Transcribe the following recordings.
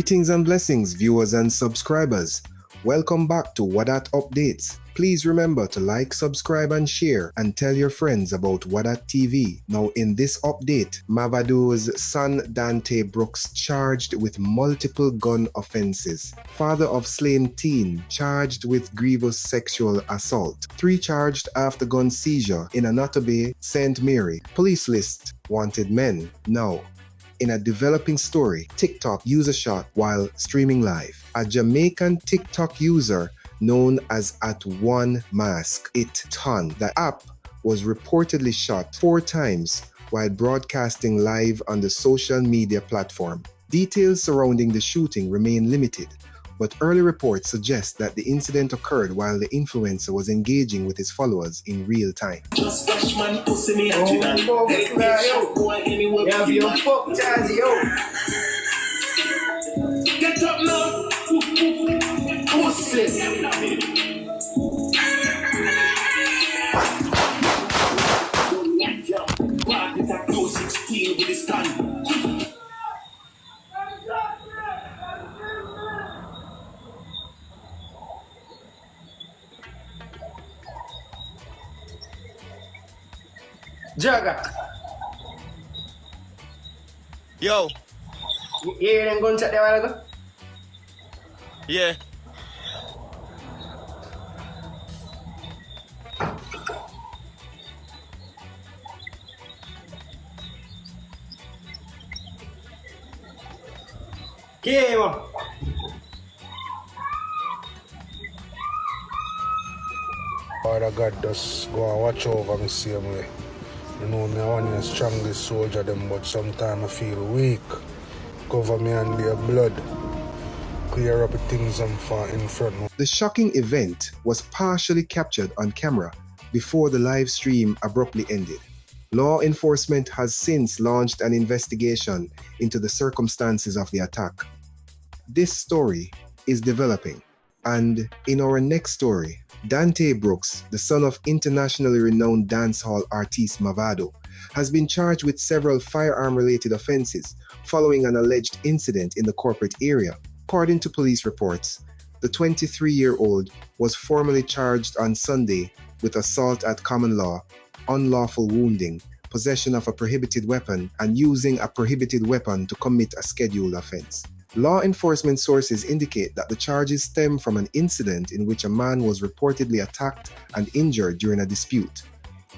Greetings and blessings, viewers and subscribers. Welcome back to WHADAT Updates. Please remember to like, subscribe and share and tell your friends about WHADAT TV. Now in this update, Mavado's son Dante Brooks charged with multiple gun offenses. Father of slain teen charged with grievous sexual assault. 3 charged after gun seizure in Anotobe, St. Mary. Police list wanted men. Now, in a developing story, TikTok user shot while streaming live. A Jamaican TikTok user known as @OneMask It Ton. The app was reportedly shot 4 times while broadcasting live on the social media platform. Details surrounding the shooting remain limited, but early reports suggest that the incident occurred while the influencer was engaging with his followers in real time. Just watch man pussy me and yo. Yeah, yo, fuck Jazzy, yo. Get up now. Pussy. What is a 216 with his gun? Jagger. Yo. You hear them gunshot there a while ago? Yeah. Came on. Father God just go and watch over me same way. You know me, I want the strongest soldier them, but sometimes I feel weak. Cover me under your blood. Clear up the things I'm far in front of. The shocking event was partially captured on camera before the live stream abruptly ended. Law enforcement has since launched an investigation into the circumstances of the attack. This story is developing, and in our next story, Dante Brooks, the son of internationally renowned dancehall artist Mavado, has been charged with several firearm-related offenses following an alleged incident in the corporate area. According to police reports, the 23-year-old was formally charged on Sunday with assault at common law, unlawful wounding, possession of a prohibited weapon, and using a prohibited weapon to commit a scheduled offense. Law enforcement sources indicate that the charges stem from an incident in which a man was reportedly attacked and injured during a dispute.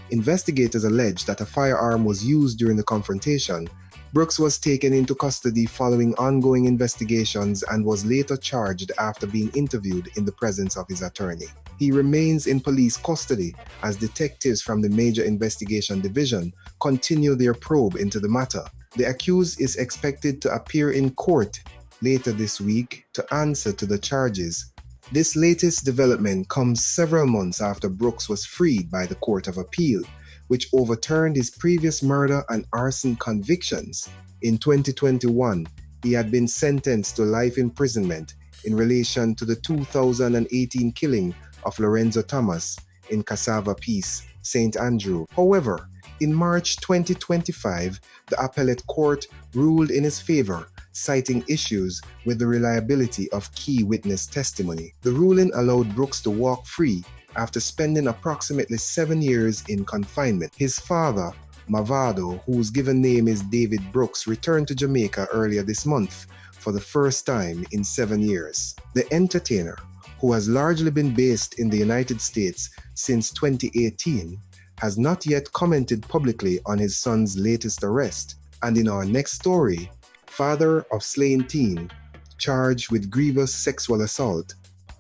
Investigators allege that a firearm was used during the confrontation. Brooks was taken into custody following ongoing investigations and was later charged after being interviewed in the presence of his attorney. He remains in police custody as detectives from the Major Investigation Division continue their probe into the matter. The accused is expected to appear in court later this week to answer to the charges. This latest development comes several months after Brooks was freed by the Court of Appeal, which overturned his previous murder and arson convictions. In 2021, he had been sentenced to life imprisonment in relation to the 2018 killing of Lorenzo Thomas in Cassava Peace, St. Andrew. However, in March 2025, the appellate court ruled in his favor, citing issues with the reliability of key witness testimony. The ruling allowed Brooks to walk free after spending approximately 7 years in confinement. His father, Mavado, whose given name is David Brooks, returned to Jamaica earlier this month for the first time in 7 years. The entertainer, who has largely been based in the United States since 2018, has not yet commented publicly on his son's latest arrest. And in our next story, father of slain teen charged with grievous sexual assault.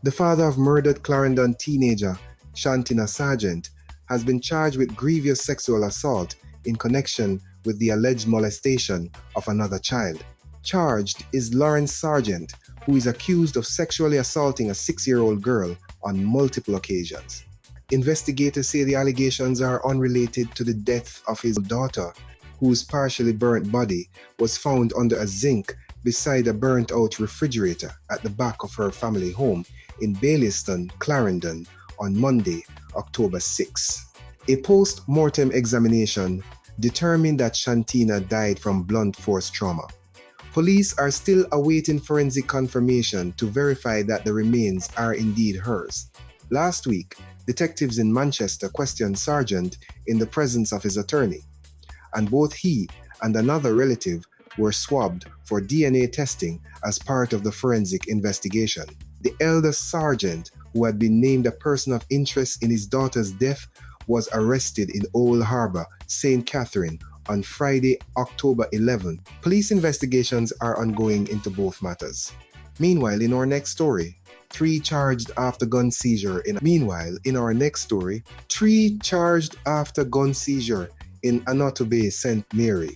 The father of murdered Clarendon teenager Shantina Sargent has been charged with grievous sexual assault in connection with the alleged molestation of another child. Charged is Lawrence Sargent, who is accused of sexually assaulting a 6-year-old girl on multiple occasions. Investigators say the allegations are unrelated to the death of his daughter, whose partially burnt body was found under a zinc beside a burnt-out refrigerator at the back of her family home in Baileystown, Clarendon, on Monday, October 6. A post-mortem examination determined that Shantina died from blunt force trauma. Police are still awaiting forensic confirmation to verify that the remains are indeed hers. Last week, detectives in Manchester questioned Sargent in the presence of his attorney, and both he and another relative were swabbed for DNA testing as part of the forensic investigation. The elder Sargent, who had been named a person of interest in his daughter's death, was arrested in Old Harbour, St. Catherine, on Friday, October 11. Police investigations are ongoing into both matters. Meanwhile, in our next story, three charged after gun seizure in Anoto Bay, St. Mary.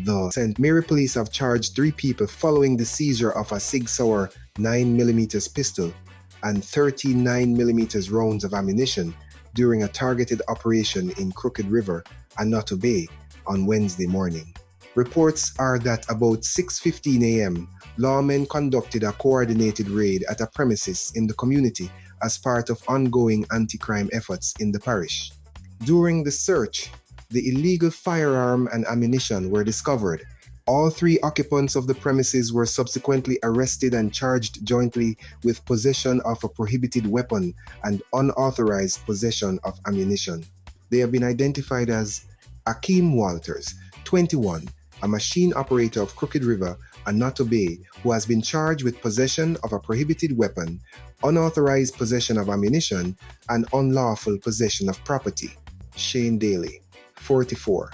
The St. Mary police have charged 3 people following the seizure of a Sig Sauer 9mm pistol and 39mm rounds of ammunition during a targeted operation in Crooked River, Anoto Bay, on Wednesday morning. Reports are that about 6:15 a.m., lawmen conducted a coordinated raid at a premises in the community as part of ongoing anti-crime efforts in the parish. During the search, the illegal firearm and ammunition were discovered. All 3 occupants of the premises were subsequently arrested and charged jointly with possession of a prohibited weapon and unauthorized possession of ammunition. They have been identified as Akeem Walters, 21, a machine operator of Crooked River, Anoto Bay, who has been charged with possession of a prohibited weapon, unauthorized possession of ammunition, and unlawful possession of property. Shane Daly, 44,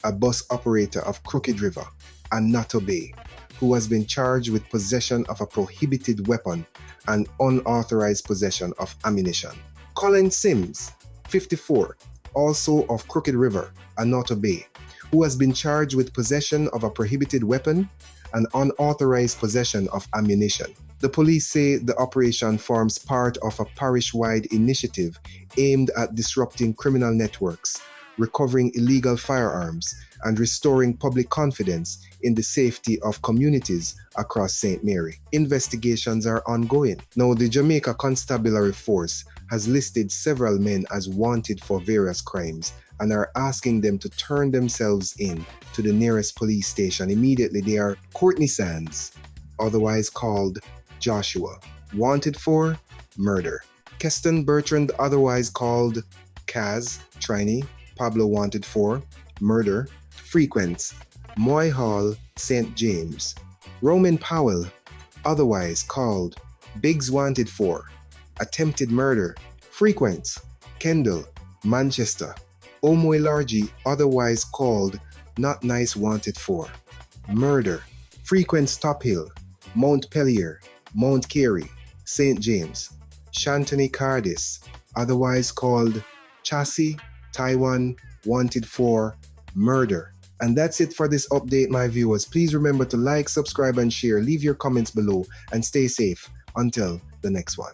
a bus operator of Crooked River, Anoto Bay, who has been charged with possession of a prohibited weapon and unauthorized possession of ammunition. Colin Sims, 54, also of Crooked River, Anoto Bay, who has been charged with possession of a prohibited weapon and unauthorized possession of ammunition. The police say the operation forms part of a parish-wide initiative aimed at disrupting criminal networks, recovering illegal firearms, and restoring public confidence in the safety of communities across St. Mary. Investigations are ongoing. Now, the Jamaica Constabulary Force has listed several men as wanted for various crimes and are asking them to turn themselves in to the nearest police station immediately. They are Courtney Sands, otherwise called Joshua, wanted for murder. Keston Bertrand, otherwise called Kaz Triney, Pablo, wanted for murder. Frequent, Moy Hall, St. James. Roman Powell, otherwise called Biggs, wanted for attempted murder. Frequent, Kendall, Manchester. Omoy Largy, otherwise called Not Nice, wanted for murder. Frequent Stophill, Mount Pelier, Mount Carey, St. James. Shantony Cardis, otherwise called Chassis, Taiwan, wanted for murder. And that's it for this update, my viewers. Please remember to like, subscribe, and share. Leave your comments below and stay safe until the next one.